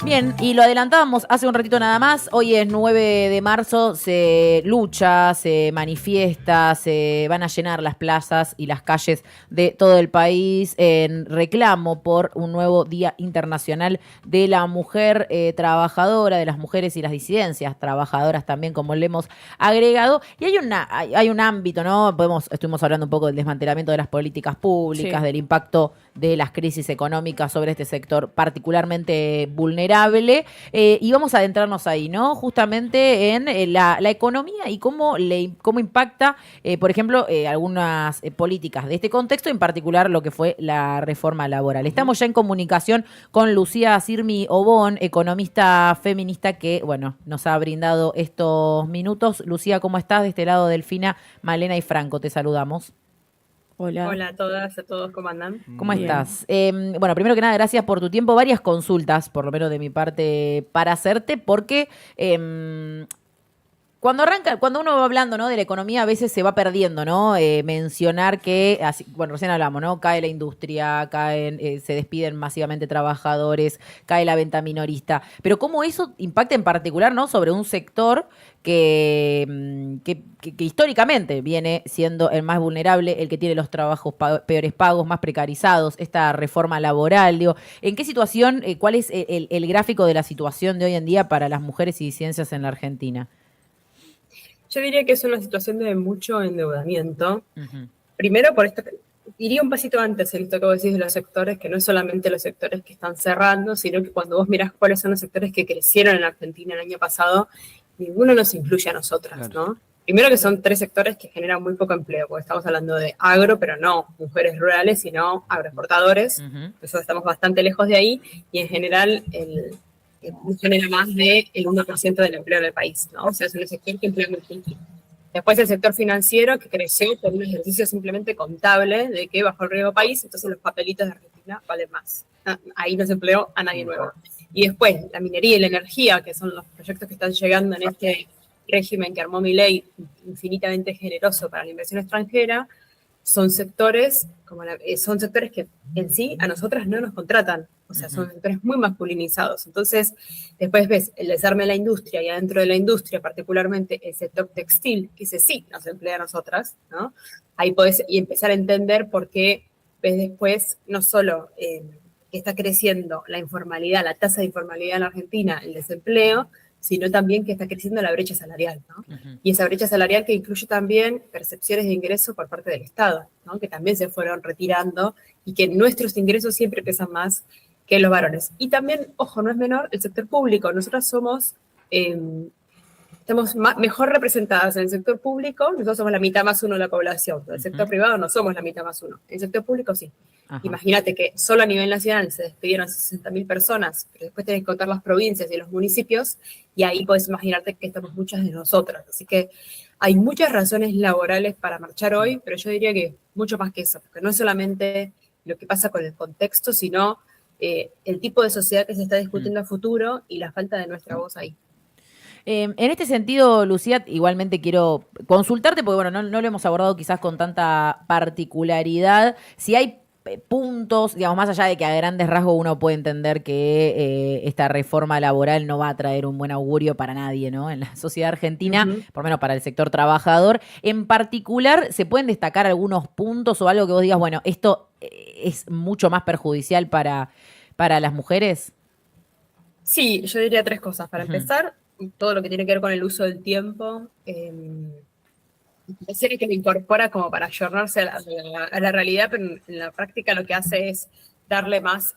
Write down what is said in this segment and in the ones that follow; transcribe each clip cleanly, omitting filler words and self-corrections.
Bien, y lo adelantábamos hace un ratito nada más. Hoy es 9 de marzo, se lucha, se manifiesta, se van a llenar las plazas y las calles de todo el país en reclamo por un nuevo Día Internacional de la Mujer Trabajadora, de las mujeres y las disidencias trabajadoras también, como le hemos agregado. Y hay un ámbito, ¿no? Estuvimos hablando un poco del desmantelamiento de las políticas públicas, Sí. del impacto de las crisis económicas sobre este sector particularmente vulnerable. Y vamos a adentrarnos ahí, ¿no? Justamente en la economía y cómo impacta, por ejemplo, algunas políticas de este contexto, en particular lo que fue la reforma laboral. Estamos ya en comunicación con Lucía Sirmi Obón, economista feminista que, bueno, nos ha brindado estos minutos. Lucía, ¿cómo estás? De este lado, Delfina, Malena y Franco, te saludamos. Hola. Hola a todas, a todos, ¿cómo andan? ¿Cómo Bien. estás? Bueno, primero que nada, gracias por tu tiempo. Varias consultas, por lo menos de mi parte, para hacerte, porque cuando uno va hablando, ¿no?, de la economía, a veces se va perdiendo, ¿no? Mencionar que, bueno, recién hablamos, ¿no? Cae la industria, se despiden masivamente trabajadores, cae la venta minorista. Pero cómo eso impacta en particular, ¿no?, sobre un sector que históricamente viene siendo el más vulnerable, el que tiene los trabajos peores pagos, más precarizados, esta reforma laboral, digo, ¿en qué situación, cuál es el gráfico de la situación de hoy en día para las mujeres y disidencias en la Argentina? Yo diría que es una situación de mucho endeudamiento. Ujú. Primero, por esto, iría un pasito antes en esto que vos decís de los sectores, que no es solamente los sectores que están cerrando, sino que cuando vos mirás cuáles son los sectores que crecieron en Argentina el año pasado, ninguno nos incluye a nosotras, Claro. ¿no? Primero que son tres sectores que generan muy poco empleo, porque estamos hablando de agro, pero no mujeres rurales, sino agroexportadores. Ujú. Nosotros estamos bastante lejos de ahí y en general genera más del 1% del empleo del país, ¿no? O sea, es un sector que emplea mucho. Después el sector financiero, que creció por un ejercicio simplemente contable de que bajó el riesgo país, entonces los papelitos de Argentina valen más. Ahí no se empleó a nadie nuevo. Y después la minería y la energía, que son los proyectos que están llegando en este régimen que armó Milei, infinitamente generoso para la inversión extranjera, son sectores, son sectores que en sí a nosotras no nos contratan, o sea, son sectores muy masculinizados. Entonces, después ves el desarme de la industria y adentro de la industria, particularmente el sector textil, que ese sí nos emplea a nosotras, ¿no? Ahí podés y empezar a entender por qué ves después no solo que está creciendo la informalidad, la tasa de informalidad en Argentina, el desempleo, sino también que está creciendo la brecha salarial, ¿no? Ujú. Y esa brecha salarial que incluye también percepciones de ingreso por parte del Estado, ¿no?, que también se fueron retirando y que nuestros ingresos siempre pesan más que los varones. Y también, ojo, no es menor, el sector público. Nosotros eh, estamos mejor representadas en el sector público, nosotros somos la mitad más uno de la población, pero el sector Ujú. privado no somos la mitad más uno, en el sector público sí. Ajá. Imagínate que solo a nivel nacional se despidieron 60.000 personas, pero después tenés que contar las provincias y los municipios, y ahí podés imaginarte que estamos muchas de nosotras. Así que hay muchas razones laborales para marchar hoy, pero yo diría que mucho más que eso, porque no es solamente lo que pasa con el contexto, sino el tipo de sociedad que se está Mm. discutiendo a futuro y la falta de nuestra voz ahí. En este sentido, Lucía, igualmente quiero consultarte, porque bueno, no lo hemos abordado quizás con tanta particularidad. Si hay puntos, digamos, más allá de que a grandes rasgos uno puede entender que esta reforma laboral no va a traer un buen augurio para nadie, ¿no? En la sociedad argentina, Ujú. por lo menos para el sector trabajador. En particular, ¿se pueden destacar algunos puntos o algo que vos digas, bueno, esto es mucho más perjudicial para las mujeres? Sí, yo diría tres cosas. Para Ujú. empezar, todo lo que tiene que ver con el uso del tiempo. Pareciera que lo incorpora como para ayornarse a la realidad, pero en la práctica lo que hace es darle más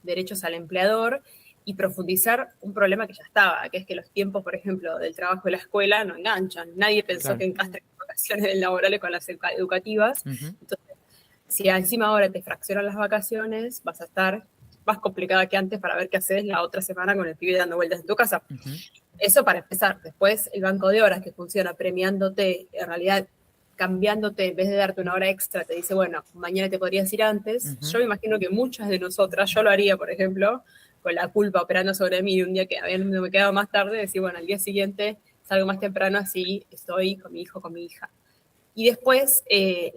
derechos al empleador y profundizar un problema que ya estaba, que es que los tiempos, por ejemplo, del trabajo y la escuela no enganchan. Nadie pensó Claro. que encastre vacaciones laborales con las educativas. Ujú. Entonces, si encima ahora te fraccionan las vacaciones, vas a estar más complicada que antes para ver qué haces la otra semana con el pibe dando vueltas en tu casa. Ujú. Eso para empezar. Después, el banco de horas que funciona premiándote, en realidad cambiándote, en vez de darte una hora extra, te dice, bueno, mañana te podrías ir antes. Ujú. Yo me imagino que muchas de nosotras, yo lo haría, por ejemplo, con la culpa operando sobre mí, un día que habiendo me quedado más tarde, decir, bueno, al día siguiente salgo más temprano, así estoy con mi hijo, con mi hija. Y después,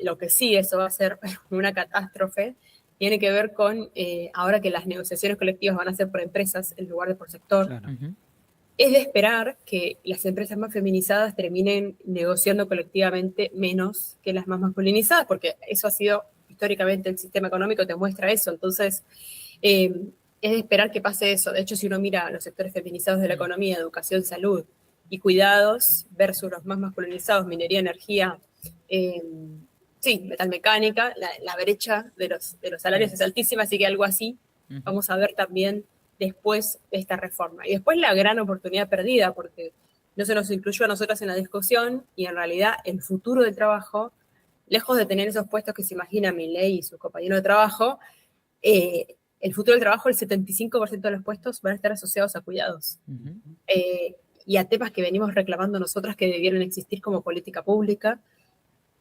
lo que sí, eso va a ser una catástrofe, tiene que ver con ahora que las negociaciones colectivas van a ser por empresas en lugar de por sector. Claro. Es de esperar que las empresas más feminizadas terminen negociando colectivamente menos que las más masculinizadas, porque eso ha sido históricamente el sistema económico, te muestra eso. Entonces, es de esperar que pase eso. De hecho, si uno mira los sectores feminizados de la economía, educación, salud y cuidados, versus los más masculinizados, minería, energía, sí, metalmecánica, la brecha de los salarios es altísima, así que algo así vamos a ver también después de esta reforma. Y después la gran oportunidad perdida, porque no se nos incluyó a nosotras en la discusión y en realidad el futuro del trabajo, lejos de tener esos puestos que se imagina Milei y sus compañeros de trabajo, el futuro del trabajo, el 75% de los puestos van a estar asociados a cuidados. Y a temas que venimos reclamando nosotras que debieron existir como política pública,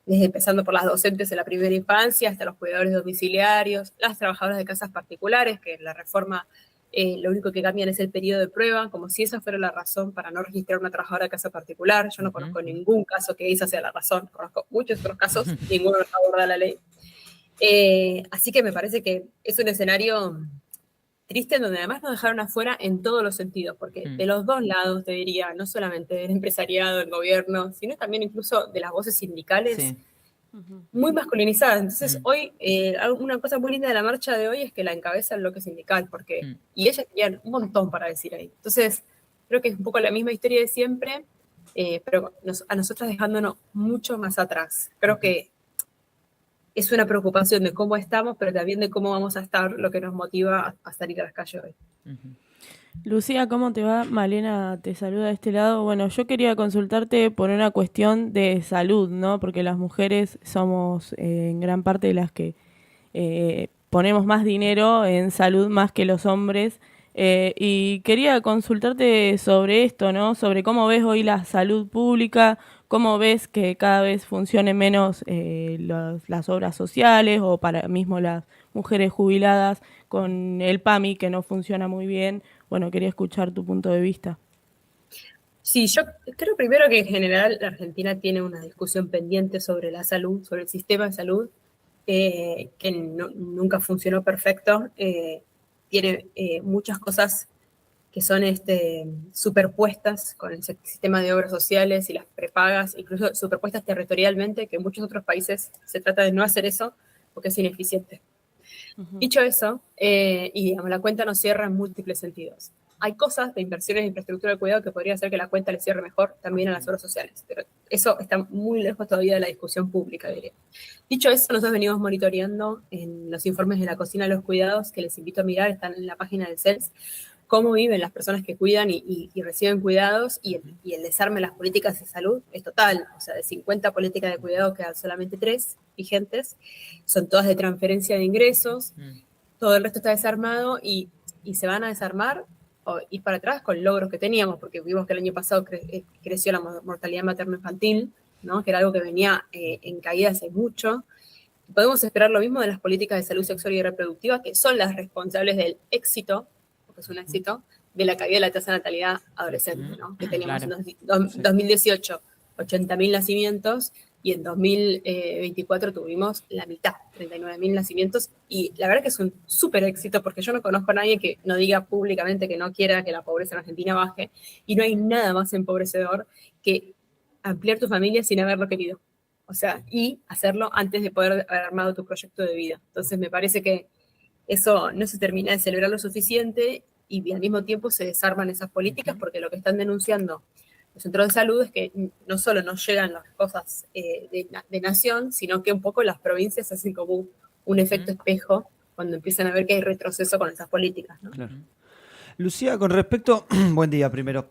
desde empezando por las docentes de la primera infancia hasta los cuidadores domiciliarios, las trabajadoras de casas particulares, que en la reforma lo único que cambian es el periodo de prueba, como si esa fuera la razón para no registrar una trabajadora de casa particular. Yo no conozco ningún caso que esa sea la razón, conozco muchos otros casos, ninguno aborda la ley. Así que me parece que es un escenario triste en donde además nos dejaron afuera en todos los sentidos, porque de los dos lados, te diría, no solamente del empresariado, del gobierno, sino también incluso de las voces sindicales, muy masculinizadas. Entonces hoy, una cosa muy linda de la marcha de hoy es que la encabeza el bloque sindical, porque y ellas tenían un montón para decir ahí. Entonces creo que es un poco la misma historia de siempre, pero a nosotras dejándonos mucho más atrás. Creo que es una preocupación de cómo estamos, pero también de cómo vamos a estar, lo que nos motiva a salir a las calles hoy. Lucía, ¿cómo te va? Malena te saluda de este lado. Bueno, yo quería consultarte por una cuestión de salud, ¿no? Porque las mujeres somos en gran parte de las que ponemos más dinero en salud más que los hombres. Y quería consultarte sobre esto, ¿no? Sobre cómo ves hoy la salud pública, cómo ves que cada vez funcionen menos las obras sociales o para mismo las mujeres jubiladas con el PAMI que no funciona muy bien. Bueno, quería escuchar tu punto de vista. Sí, yo creo primero que en general la Argentina tiene una discusión pendiente sobre la salud, sobre el sistema de salud, que nunca funcionó perfecto. Tiene muchas cosas que son superpuestas con el sistema de obras sociales y las prepagas, incluso superpuestas territorialmente, que en muchos otros países se trata de no hacer eso porque es ineficiente. Dicho eso, y digamos, la cuenta no cierra en múltiples sentidos. Hay cosas de inversiones de infraestructura de cuidado que podría hacer que la cuenta le cierre mejor también a las obras sociales, pero eso está muy lejos todavía de la discusión pública, diría. Dicho eso, nosotros venimos monitoreando en los informes de la cocina de los cuidados, que les invito a mirar, están en la página del CELS, cómo viven las personas que cuidan y reciben cuidados, y el desarme de las políticas de salud es total. O sea, de 50 políticas de cuidado quedan solamente 3 vigentes, son todas de transferencia de ingresos, todo el resto está desarmado y se van a desarmar o ir para atrás con logros que teníamos, porque vimos que el año pasado creció la mortalidad materno-infantil, ¿no? Que era algo que venía en caída hace mucho. Podemos esperar lo mismo de las políticas de salud sexual y reproductiva, que son las responsables del éxito, porque es un éxito, de la caída de la tasa de natalidad adolescente, ¿no? Que teníamos en 2018 80.000 nacimientos y en 2024 tuvimos la mitad, 39.000 nacimientos, y la verdad que es un súper éxito, porque yo no conozco a nadie que no diga públicamente que no quiera que la pobreza en Argentina baje, y no hay nada más empobrecedor que ampliar tu familia sin haberlo querido. O sea, y hacerlo antes de poder haber armado tu proyecto de vida. Entonces me parece que eso no se termina de celebrar lo suficiente y al mismo tiempo se desarman esas políticas, porque lo que están denunciando los centros de salud es que no solo no llegan las cosas de nación, sino que un poco las provincias hacen como un efecto espejo cuando empiezan a ver que hay retroceso con esas políticas, ¿no? Claro. Lucía, con respecto, buen día primero,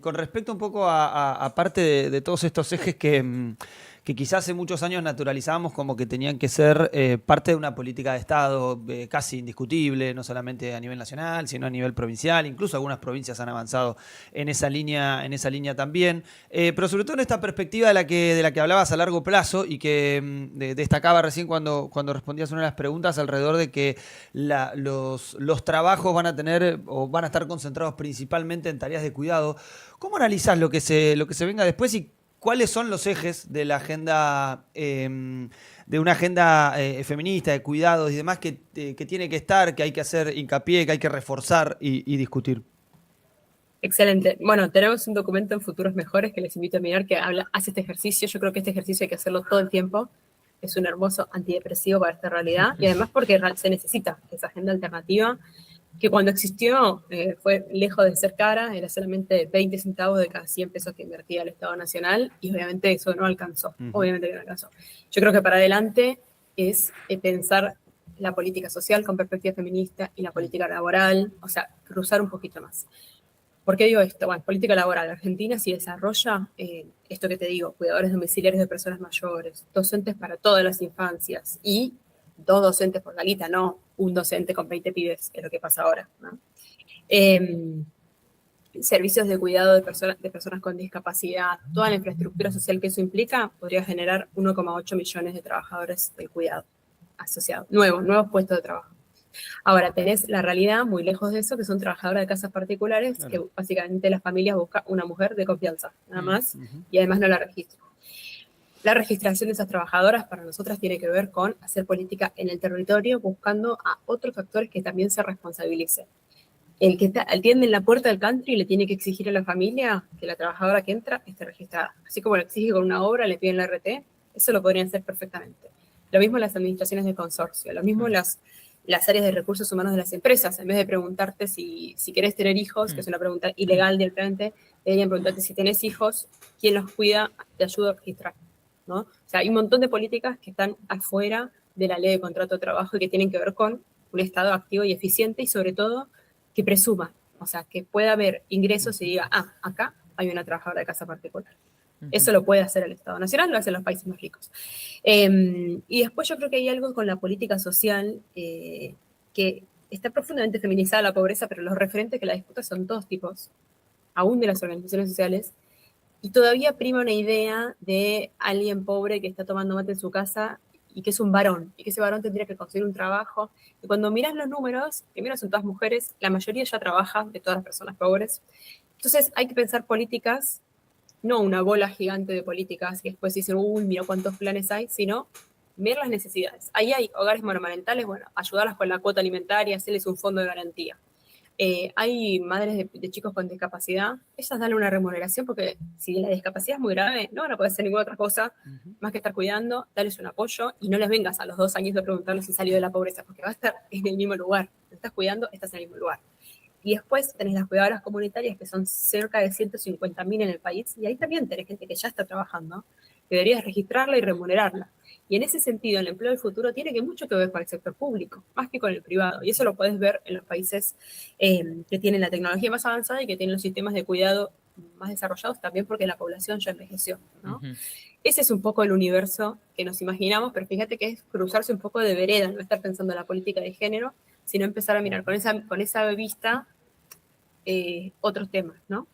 con respecto un poco a parte de todos estos ejes que quizás hace muchos años naturalizábamos como que tenían que ser parte de una política de Estado casi indiscutible, no solamente a nivel nacional, sino a nivel provincial. Incluso algunas provincias han avanzado en esa línea también. Pero sobre todo en esta perspectiva de la que hablabas a largo plazo y que destacaba recién cuando respondías una de las preguntas alrededor de que los trabajos van a tener o van a estar concentrados principalmente en tareas de cuidado. ¿Cómo analizás lo que se venga después y ¿cuáles son los ejes de la agenda, de una agenda feminista, de cuidados y demás que tiene que estar, que hay que hacer hincapié, que hay que reforzar y discutir? Excelente. Bueno, tenemos un documento en Futuros Mejores que les invito a mirar que hace este ejercicio. Yo creo que este ejercicio hay que hacerlo todo el tiempo. Es un hermoso antidepresivo para esta realidad y además porque se necesita esa agenda alternativa que cuando existió fue lejos de ser cara, era solamente 20 centavos de cada 100 pesos que invertía el Estado Nacional y obviamente eso no alcanzó, obviamente que no alcanzó. Yo creo que para adelante es pensar la política social con perspectiva feminista y la política laboral, o sea, cruzar un poquito más. ¿Por qué digo esto? Bueno, política laboral. Argentina sí desarrolla esto que te digo, cuidadores domiciliarios de personas mayores, docentes para todas las infancias y 2 docentes por galita, no un docente con 20 pibes, que es lo que pasa ahora, ¿no? Servicios de cuidado de personas con discapacidad, toda la infraestructura social que eso implica, podría generar 1,8 millones de trabajadores del cuidado asociados, nuevos puestos de trabajo. Ahora, tenés la realidad muy lejos de eso, que son trabajadoras de casas particulares, claro, que básicamente las familias buscan una mujer de confianza, nada más, y además no la registran. La registración de esas trabajadoras para nosotras tiene que ver con hacer política en el territorio buscando a otros actores que también se responsabilicen. El que atiende en la puerta del country le tiene que exigir a la familia que la trabajadora que entra esté registrada. Así como lo exige con una obra, le piden la RT, eso lo podrían hacer perfectamente. Lo mismo las administraciones de consorcio, lo mismo las áreas de recursos humanos de las empresas. En vez de preguntarte si querés tener hijos, que es una pregunta ilegal directamente, deberían preguntarte si tenés hijos, quién los cuida, te ayuda a registrar, ¿no? O sea, hay un montón de políticas que están afuera de la ley de contrato de trabajo y que tienen que ver con un Estado activo y eficiente y sobre todo que presuma, o sea, que pueda haber ingresos y diga, acá hay una trabajadora de casa particular. Eso lo puede hacer el Estado Nacional, lo hacen los países más ricos. Y después yo creo que hay algo con la política social que está profundamente feminizada la pobreza, pero los referentes que la disputan son todos tipos, aún de las organizaciones sociales, y todavía prima una idea de alguien pobre que está tomando mate en su casa y que es un varón, y que ese varón tendría que conseguir un trabajo. Y cuando miras los números, primero son todas mujeres, la mayoría ya trabaja, de todas las personas pobres. Entonces hay que pensar políticas, no una bola gigante de políticas que después dicen, uy, mira cuántos planes hay, sino ver las necesidades. Ahí hay hogares monomarentales, bueno, ayudarlas con la cuota alimentaria, hacerles un fondo de garantía. Hay madres de chicos con discapacidad, ellas dan una remuneración porque si la discapacidad es muy grave, no van a poder hacer ninguna otra cosa más que estar cuidando, darles un apoyo y no les vengas a los 2 años de preguntarles si salió de la pobreza, porque va a estar en el mismo lugar. Te estás cuidando, estás en el mismo lugar. Y después tenés las cuidadoras comunitarias, que son cerca de 150.000 en el país, y ahí también tenés gente que ya está trabajando, que deberías registrarla y remunerarla. Y en ese sentido, el empleo del futuro tiene mucho que ver con el sector público, más que con el privado. Y eso lo puedes ver en los países que tienen la tecnología más avanzada y que tienen los sistemas de cuidado más desarrollados, también porque la población ya envejeció, ¿no? Ese es un poco el universo que nos imaginamos, pero fíjate que es cruzarse un poco de vereda, no estar pensando en la política de género, sino empezar a mirar con esa vista otros temas, ¿no?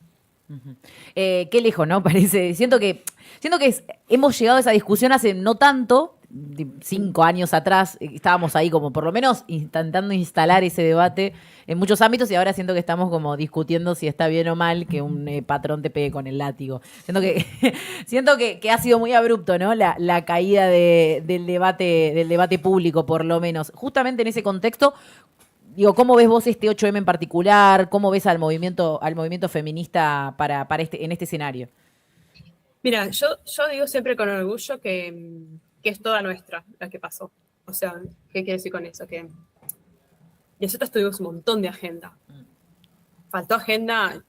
Qué lejos, ¿no? Parece. Siento que hemos llegado a esa discusión hace no tanto, 5 años atrás, estábamos ahí como por lo menos intentando instalar ese debate en muchos ámbitos y ahora siento que estamos como discutiendo si está bien o mal que un patrón te pegue con el látigo. Siento que ha sido muy abrupto, ¿no? La caída del debate público, por lo menos. Justamente en ese contexto, digo, ¿cómo ves vos este 8M en particular? ¿Cómo ves al movimiento feminista en este escenario? Mira, yo digo siempre con orgullo que es toda nuestra la que pasó. O sea, ¿qué quiero decir con eso? Que nosotros tuvimos un montón de agenda. Faltó agenda,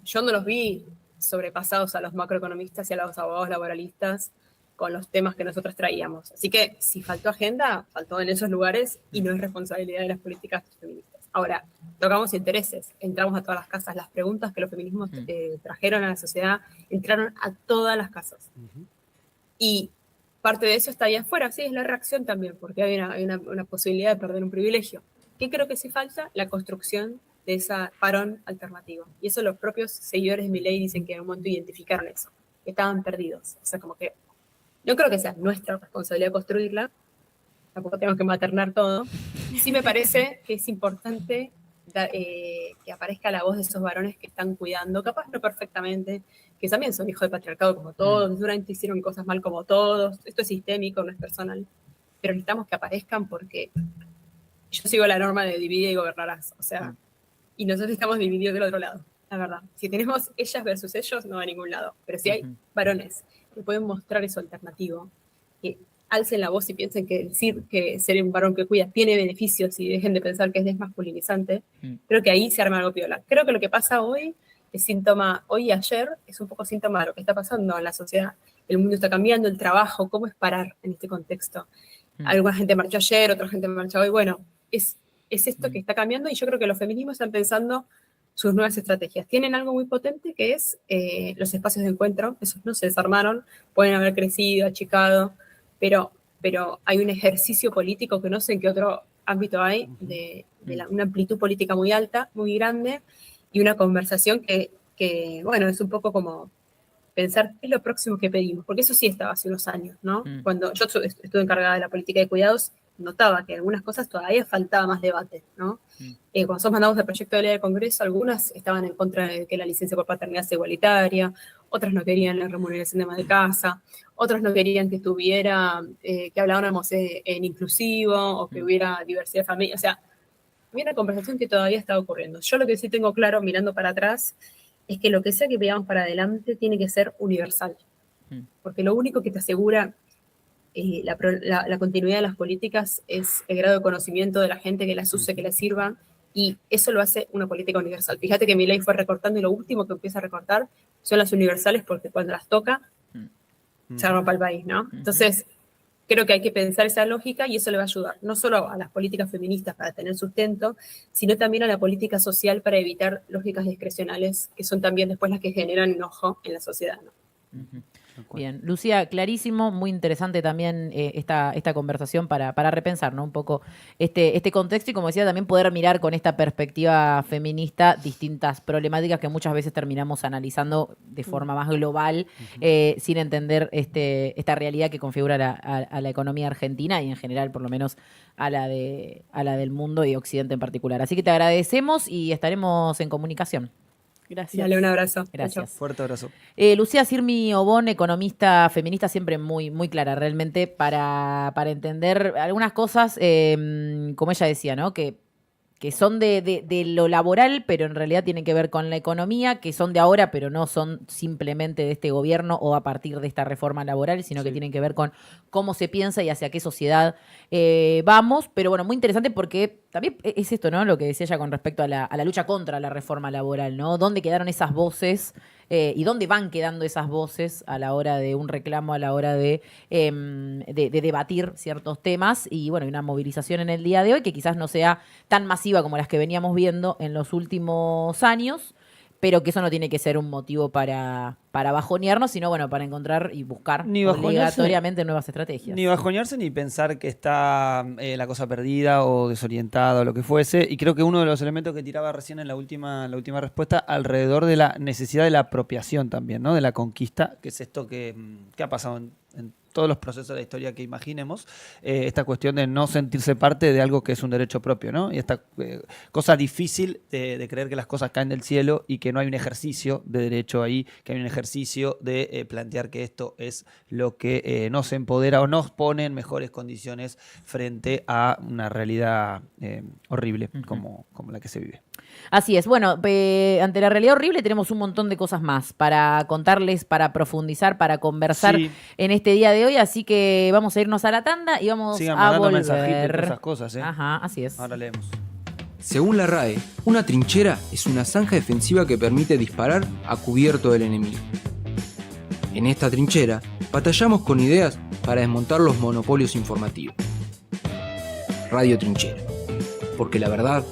yo no los vi sobrepasados a los macroeconomistas y a los abogados laboralistas con los temas que nosotros traíamos. Así que si faltó agenda, faltó en esos lugares y no es responsabilidad de las políticas feministas. Ahora, tocamos intereses, entramos a todas las casas. Las preguntas que los feminismos trajeron a la sociedad entraron a todas las casas. Y parte de eso está ahí afuera, sí, es la reacción también, porque hay una posibilidad de perder un privilegio. ¿Qué creo que sí falta? La construcción de esa parón alternativa. Y eso los propios seguidores de Milei dicen que en un momento identificaron eso, que estaban perdidos. O sea, como que no creo que sea nuestra responsabilidad construirla, tampoco tenemos que maternar todo. Sí me parece que es importante que que aparezca la voz de esos varones que están cuidando, capaz no perfectamente, que también son hijos del patriarcado como todos, seguramente hicieron cosas mal como todos, esto es sistémico, no es personal, pero necesitamos que aparezcan porque yo sigo la norma de dividir y gobernarás, o sea, y nosotros estamos divididos del otro lado, la verdad. Si tenemos ellas versus ellos, no va a ningún lado, pero si hay varones que pueden mostrar eso alternativo, que alcen la voz y piensen que decir que ser un varón que cuida tiene beneficios y dejen de pensar que es desmasculinizante, creo que ahí se arma algo piola. Creo que lo que pasa hoy es síntoma, hoy y ayer, es un poco síntoma de lo que está pasando en la sociedad. El mundo está cambiando, el trabajo, ¿cómo es parar en este contexto? Alguna gente marchó ayer, otra gente marchó hoy. Bueno, es esto que está cambiando y yo creo que los feminismos están pensando sus nuevas estrategias. Tienen algo muy potente que es los espacios de encuentro, esos no se desarmaron, pueden haber crecido, achicado, pero hay un ejercicio político que no sé en qué otro ámbito hay, de una amplitud política muy alta, muy grande, y una conversación que, bueno, es un poco como pensar qué es lo próximo que pedimos, porque eso sí estaba hace unos años, ¿no? Cuando yo estuve encargada de la política de cuidados, notaba que algunas cosas todavía faltaba más debate, ¿no? Cuando nosotros mandamos el proyecto de ley al Congreso, algunas estaban en contra de que la licencia por paternidad sea igualitaria, otras no querían la remuneración de ama de casa, otras no querían que tuviera, que habláramos en inclusivo, o que hubiera diversidad de familia, o sea, había una conversación que todavía estaba ocurriendo. Yo lo que sí tengo claro, mirando para atrás, es que lo que sea que veamos para adelante tiene que ser universal, porque lo único que te asegura la continuidad de las políticas es el grado de conocimiento de la gente que las use, que las sirva, y eso lo hace una política universal. Fíjate que Milei fue recortando y lo último que empieza a recortar son las universales, porque cuando las toca se rompa el país, ¿no? Entonces, creo que hay que pensar esa lógica y eso le va a ayudar no solo a las políticas feministas para tener sustento, sino también a la política social para evitar lógicas discrecionales que son también después las que generan enojo en la sociedad, ¿no? Bien, Lucía, clarísimo, muy interesante también esta conversación para repensar, ¿no? Un poco este contexto y, como decía, también poder mirar con esta perspectiva feminista distintas problemáticas que muchas veces terminamos analizando de forma más global, sin entender esta realidad que configura a la economía argentina y en general, por lo menos, a la del mundo y Occidente en particular. Así que te agradecemos y estaremos en comunicación. Gracias. Dale, un abrazo. Gracias. Fuerte abrazo. Lucía Sirmi Obón, economista feminista, siempre muy, muy clara realmente para entender algunas cosas, como ella decía, ¿no? Que son de lo laboral, pero en realidad tienen que ver con la economía, que son de ahora, pero no son simplemente de este gobierno o a partir de esta reforma laboral, sino que tienen que ver con cómo se piensa y hacia qué sociedad vamos. Pero bueno, muy interesante porque también es esto, ¿no? Lo que decía ella con respecto a la lucha contra la reforma laboral, ¿no? ¿Dónde quedaron esas voces? Y dónde van quedando esas voces a la hora de un reclamo, a la hora de debatir ciertos temas, y bueno, hay una movilización en el día de hoy que quizás no sea tan masiva como las que veníamos viendo en los últimos años, pero que eso no tiene que ser un motivo para bajonearnos, sino bueno, para encontrar y buscar obligatoriamente nuevas estrategias. Ni bajonearse ni pensar que está la cosa perdida o desorientada o lo que fuese. Y creo que uno de los elementos que tiraba recién en la última respuesta, alrededor de la necesidad de la apropiación también, ¿no? De la conquista, que es esto que ha pasado en todos los procesos de la historia que imaginemos, esta cuestión de no sentirse parte de algo que es un derecho propio, ¿no? Y esta cosa difícil de creer que las cosas caen del cielo y que no hay un ejercicio de derecho ahí, que hay un ejercicio de plantear que esto es lo que nos empodera o nos pone en mejores condiciones frente a una realidad horrible como la que se vive. Así es. Bueno, ante la realidad horrible tenemos un montón de cosas más para contarles, para profundizar, para conversar en este día de hoy, así que vamos a irnos a la tanda y vamos Sigan a mandando volver. mensajitos y esas cosas, ¿eh? Ajá, así es. Ahora leemos. Según la RAE, una trinchera es una zanja defensiva que permite disparar a cubierto del enemigo. En esta trinchera, batallamos con ideas para desmontar los monopolios informativos. Radio Trinchera, porque la verdad